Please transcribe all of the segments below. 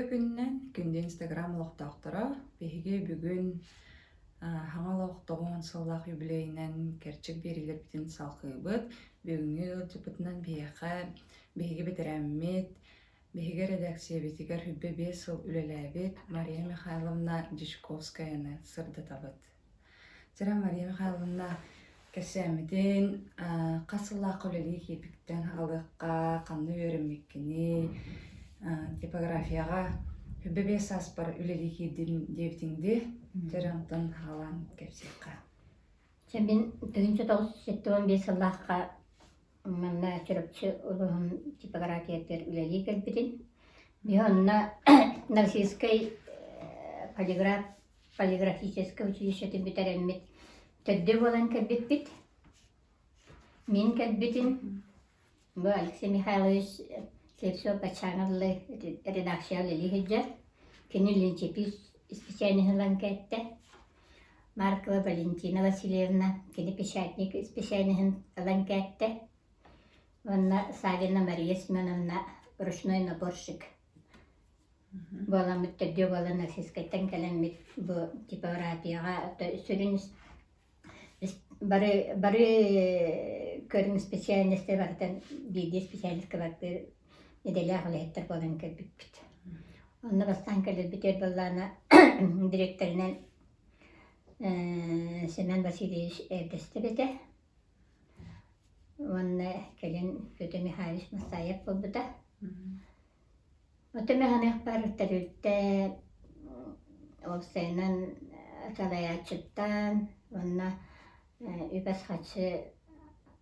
Өйдө күннен күнде Инстаграм лохтоохтора биһиги бүгүн хаңа лохтоҕун сыллаах юбилейинен керчик берилер битин салхыыбыт бүгүнгү ылжыбытынан биһиги битирэммит биһиги редакция битигер хүббе 5 сыл үлэлээбит Мария Михайловна Дишковскаяны сырдатабыт. Сыра Мария Михайловна кэсэмитин касыллаах үлэлии киипиктен халыакка канны үөрэммиккини типографияга хүббе 5 саспар үлэлии киирдин диэбитиңди Терантан халан кепсиққа. Сәбин төгінчі 975 сыллаққа манна чүріпчі ұлығын типографиятер үлелі кәлбетін. Бихонна Новосибирской полиграфическое училищетін бітәрәлмет төдді болан кәлбет бит. Мен кәлбетін бұл Алексей Михайлович Слепцов Пачанғылы редакция үлелі хеджер. Кені Ленчепис специальный ланкетте. Маркова Валентина Васильевна, кені печатник специальный ланкетте. Онна Савина Мария Семеновна, ручной наборщик. Была мүттірде была Новосибирскайттан кәлемет бұл типографияға сүрініз. Бары көрін специальності бартан, бейде специальності бартан неделі ағылайттар болан кәлбітпіт. Онна бастан кәлбітер болана директорынан Семен Васильевич Эрдесті беті. Онна кәлін Федор Михайлович Масаев болбыда. Оты механық барықтар өтті олсайынан салаячыттан, онна үбәс қачы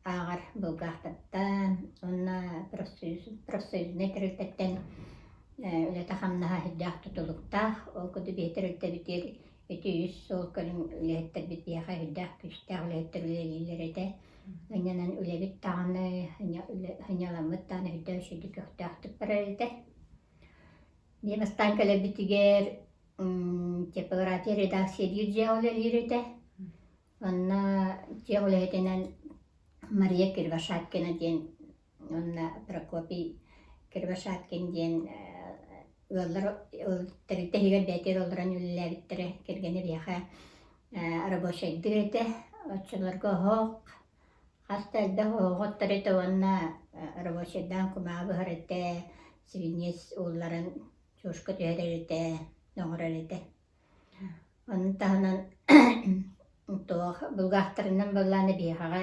ағар бұлғақтаттан, онна профсоюзіне кірілтеттен үлеті қамнаға хиддақ тұтылықтақ, ол күді бейтір үлті бітер өте үз сол көлін үлеттер бит бияға хиддақ күштақ үлеттер үлелейлер еті. Өнянан үлебит тағаны, хыняламыт тағаны хиддақ үшеді көқтақтық бар еті. Демастан көлі бітігер типография редакция дүйдзе үлелер еті. Онна те үлетінен Мария Кирвашаткина ден, онна Прокопий Кирвашаткин ден тәрілтігер бәтер олдыран үліләбіттірі кергені бияға рабочайдыр еті. Отчыларға хоқ, қасталда хоғыттыр еті, онна рабочайдан құмағы бұғыр еті, свинец оларын чушқы түйедер еті, ноғырар еті. Оның тағынан бұлғақтырынан боланы бияға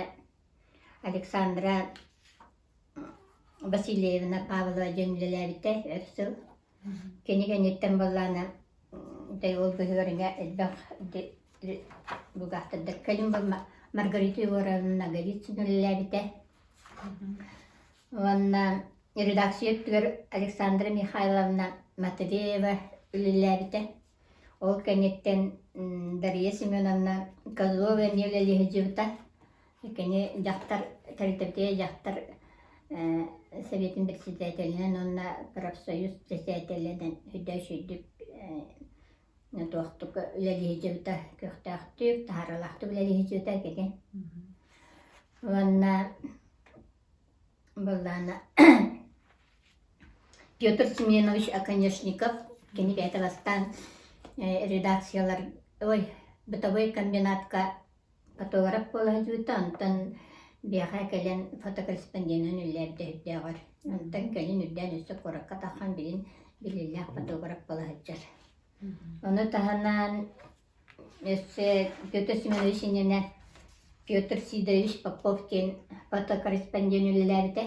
Александра Васильевна Павлова жөнлеләбіті өрсіл. Кені-кенеттен боланы ол бұғырыңа әлбәқ бұлғақтырдыр. Кәлім бұл Маргарита Егоровна Голицын үлеләбіті. Онна редакция өттігір Александра Михайловна Матвеева үлеләбіті. Ол кенеттен Дарья Семеновна Козлова үлеләбі жүбіта. Кені жақтар, тәрітірде жақтар Советин председателінен, онна профсоюз председателінен хүдді-шүйдіп тоқтық үлелі жүбіта көқтақтық, тағаралақты үлелі жүбіта кеген. Онна болана Петр Семенович Аконечников, кені бәті бастан редакциялар, бытовой комбинатқа фотограф бола жүбіта, онтан бияға кәлен фотокорреспондентін үлләбді үддеғар. Онтан кәлен үдден үсі қораққа таққан білін білілләқ фотограф бола жүр. Оны тағанан өсі Петр Семенович енене Петр Сидорович Поповкин фотокорреспондент үлләбді.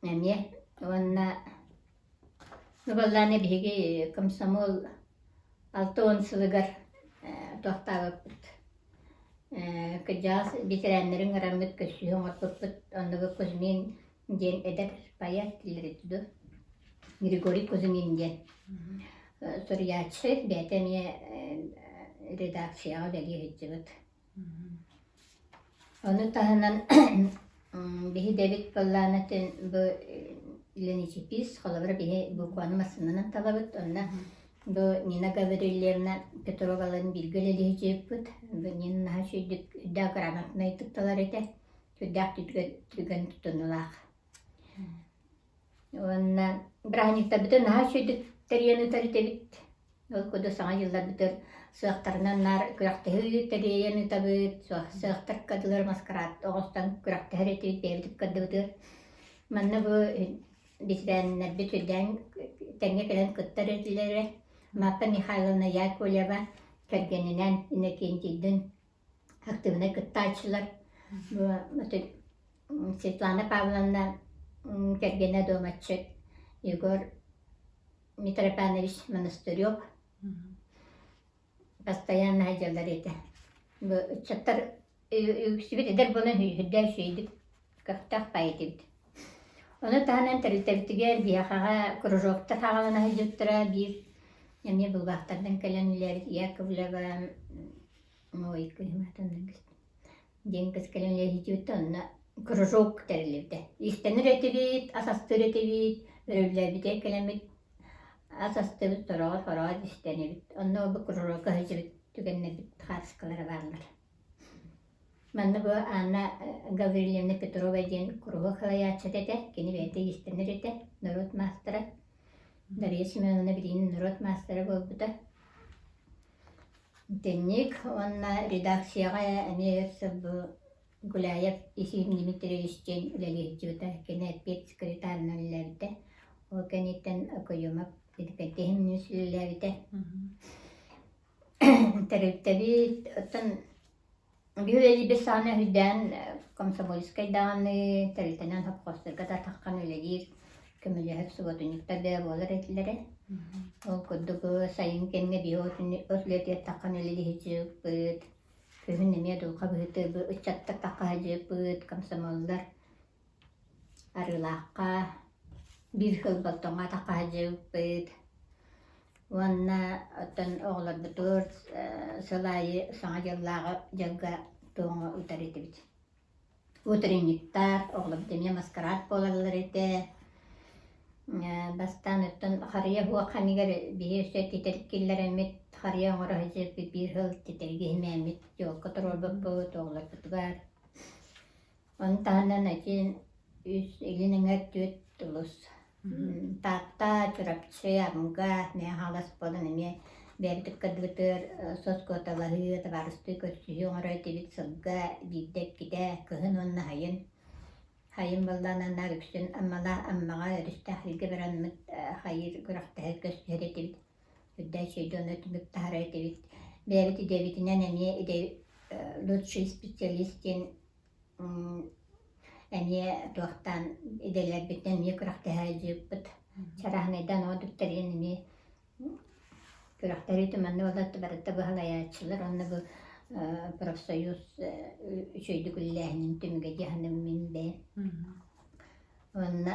Әме, онна Нұғалланы бігі комсомол 6-10 сылығар тоқтағы бұд. Кыджас бетерәннерин арамыт көсүһөн отпут оннугу Кузьмин ден эдер паят тилретүдү Григорий Кузьмин ден сурьячы бәтеме редакцияга бәги хеджибит. Оны тахынан биһи Давид Полланатын бу Леничепис холобра биһи бу куанмасынан талабыт. Онна бу Нина Гаврилевна Петроваларын билгелели хеджибит. Нина хашүйдік үддәк раматнай тұқталар еті, үддәк түтген тұтынылақ. Онна браникта бүтін наға шөйдік тәрияны тәрітебіт. Ол көді саңа жылдар бүтір сыақтарынан нар күрақтығы тәрияны табыт. Сыақтар кадылар маскарат. Оғыстан күрақтығы ретебіт бәйбітік кады бүтір. Манна бұ бисрәннәр бүтілден тәңе кәлен күттар етілері. Мапа Михайловна Яковлева кәргенінен инекентейдің активіне күтті айтшылар. Светлана Павловна кәргене доматчык. Егор Митрофанович Монастырев постоянно айдалар еті. Чаттар үксібет едер бұны хүдді шүйдік қақтақ байетебді. Оны тағынан тәрілтәбітігер бияқаға кружоктар тағалана хүдіктіра бір Яме бұлғақтардан кәленілер Яковлева мойқы матандан кісті. Денкіз кәленілер хитютті онына кружок тәрілерді. Истенір өтебет, асастыр өтебет, өрілер біте кәленбет, асастыр тұрағыр фарағыр істенебет. Онына бұл кружокқа хүзібет түгенне біт қарсықылары барлар. Манны бұл Анна Гаврилевна Петрова ден круғы қалаячат еті, кені бәйті истенір еті, народ мастыры. Дарья Семеновна Бринин народ мастері болбыда. Денник, онна редакцияға әмеерсі бұл Гуляев Исим Дмитриевичтен үлелегітчібіта кені әппет секретарына үлеләбіті. Ол кәнеттен көйіміп, едікәттехім нүс үлеләбіті. Тәріптәбіт, оттан үлелі бір саны хүдден комсомольскайдағаны тәрілтенен хапқостырға да таққан үлелер. Көмілі суғатуниктар бе болар етілері. Ол күдігі сайын кемге бейотыны өтлетет таққан әлі хечіп бұд. Көхін неме дұлқа бұйты бұд, үтчаттық таққа жеп бұд, комсомолдар. Арылаққа, бір қыл балтонға таққа жеп бұд. Онна оттан оғылар бұтыр сылайы саңа жыллағы жылға тоңы ұтар еті бұд. Ұтырынниктар, оғылар бұтыме маскарат боларлар еті. Бастан өттін қария хуа қанигер бейесі тетеріп келер әмет қария оңыры ғызып бір ғыл тетерге хеме әмет жолқа тұрор бұд оғылар бұтығар. Оны тағынан әтен үз елінің әртөт тұлыс. Тақта, чұрапчы, ағымға, мәе қалас болын әме бәрдік қадғытыр соскоталағы табарысты көтсүйі оңыры әтебет сылға бейдеп кеде күхін онына хайын. Хайым болдананна үксін аммаға өрісті әхілге біранмыт хайыр күрақты әкөстер етебет. Үдді шейді оны түмік тағар етебет. Бәріт едебетінен әме лучший специалистен әме туақтан еделер бетінен ме күрақты әжіп бұд. Чарахнайдан одыптарен әме күрақтар етіманны олатты барытты бұғалаячылар. Оны бұл профсоюз үшөйді күлләхінің түміге дияным мен бән. Онна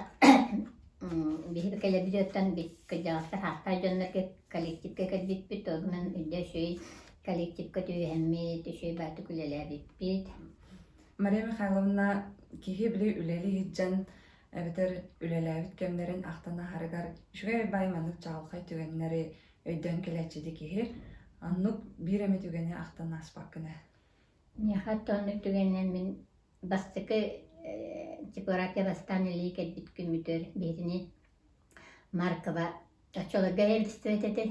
бейбі кәлі біз өттен бет күджағыстар хақта жонларға коллективке кәдбет бет, оғынан үлді үшөй коллективке түйәмет, үшөй баты күлелі бет. Мария Михайловна кеге білі үлелі хиджан әбітер үлеләбіт кемдерін ақтана харығар үшөй байманып чағылқай түгенлері өйден келәтчеді кегер. Аннук бір әмет үгені ақтан аспақ күні. Нехат онық түгеннен мен бастықы типография бастан үлі кәдбет күмітер бетіне Маркова Очолырға әрдісті өтеді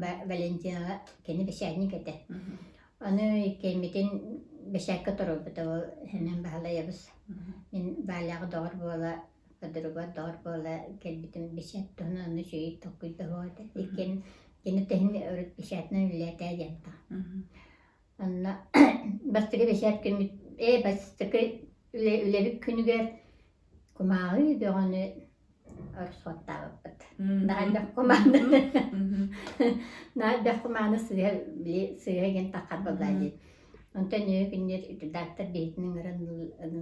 Валентинаға кені бешәдіне кәді. Оны кәйметін бешәккі тұру бұты ол әмен бағала ебіз. Мен бағалағы доғыр бола, қыдыруға доғыр бола кәлбетін бешәтті оны шүйі тоққүйді болады. Кені тәхін өріт бешәтінің үләті әдемді. Онна бастығы бешәт күміт, бастығы үләбік күнігер күмағы бөғаны өрсуаттағы бұд. Нағайдақ күмағаны сүйеген таққар болдайды. Онтан өй күндер үтідақтар бейтінің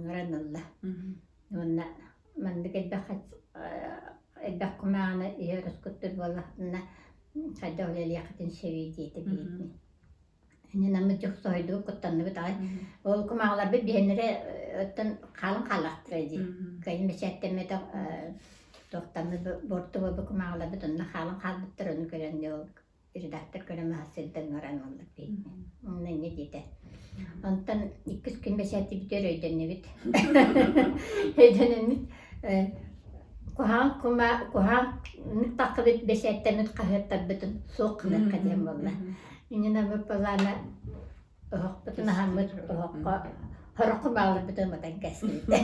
ұранылла. Онна мандық әлбәқ күмағаны өріс күттір болақтына қайда олел яқытын севейді еті бейтіні. Әне намы жоқ сойды құттанды бұд ағай. Ол күмағылар бір бейінері өттін қалын қалақтыр әді. Кәйін бәсәттемеді тоқтамы борты болы күмағылар бұд онына қалын қалбыттыр оны көренде ол редактор көрімі асылдың оран олық бейтіні. Онына не дейді. Онтан 2 күн бәсәтті бітер өйдені біт. Өйдені біт. Kuhan takıbet beşettemit kahırtta bütün soğuk kılır kadem valla. İnina müppalana bütün hamut horokku bağlı bütün matan kesildi.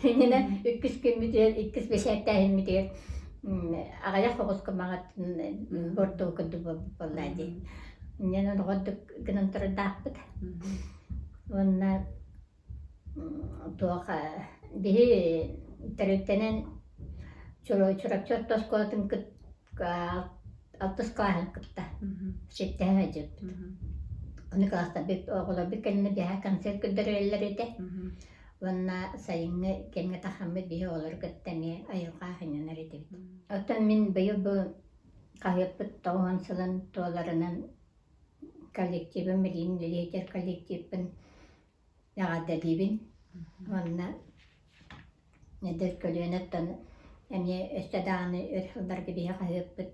İnina 3 gün müdür, 2 beşetten müdür. Ağaya fokus kumagat bortu kudu vallahi. İnina doğduk günün tırdak. Onlar tuğa bihi terütenen çorap çottos kolatın kıt altıs kahın kıtta. Şetten hacıp. Onu kalasta bir oğula bir kendine bir kanser küldürüller de. Ona sayını kendine tahammül bir olur kıttani ayıl kahının arıdı. Otan min bayıl bu kahyapıt doğan sılın tuğlarının kollektivi milin lider kollektivin yağdadibin. Ona nedir kölüyenetten yani estedağını ırhıldar gibi kahyapıt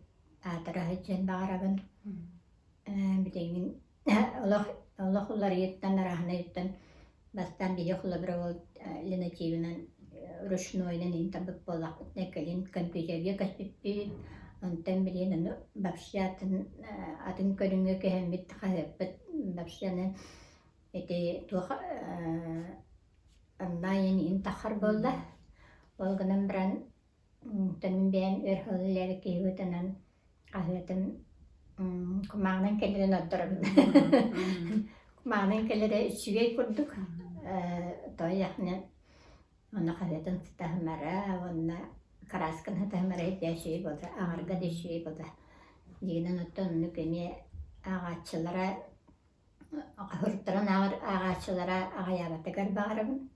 atara için bağırabın. Bideğin Allah kulları yetten rahane yetten bastan bir yokla bir ol linacivinen ruşnoyla intabıp bolak nekelin kompüteriye kaçıp ondan bilinen babşatın adın körüngü kehemmit kahyapıt babşanın eti tuha anlayın intahar bolda olganın biran tanın ben ırhılları kehütenen kahvetin kumağının kellerini öldürüm. Kumağının kelleri süvey kurduk. Toyakne ona kahvetin tahmara, ona karaskın tahmara hep yaşayı buldu. Ağırga da yaşayı buldu. Yine notun nükemi ağaççılara, hırtıran ağaççılara ağayabatı garbağırım.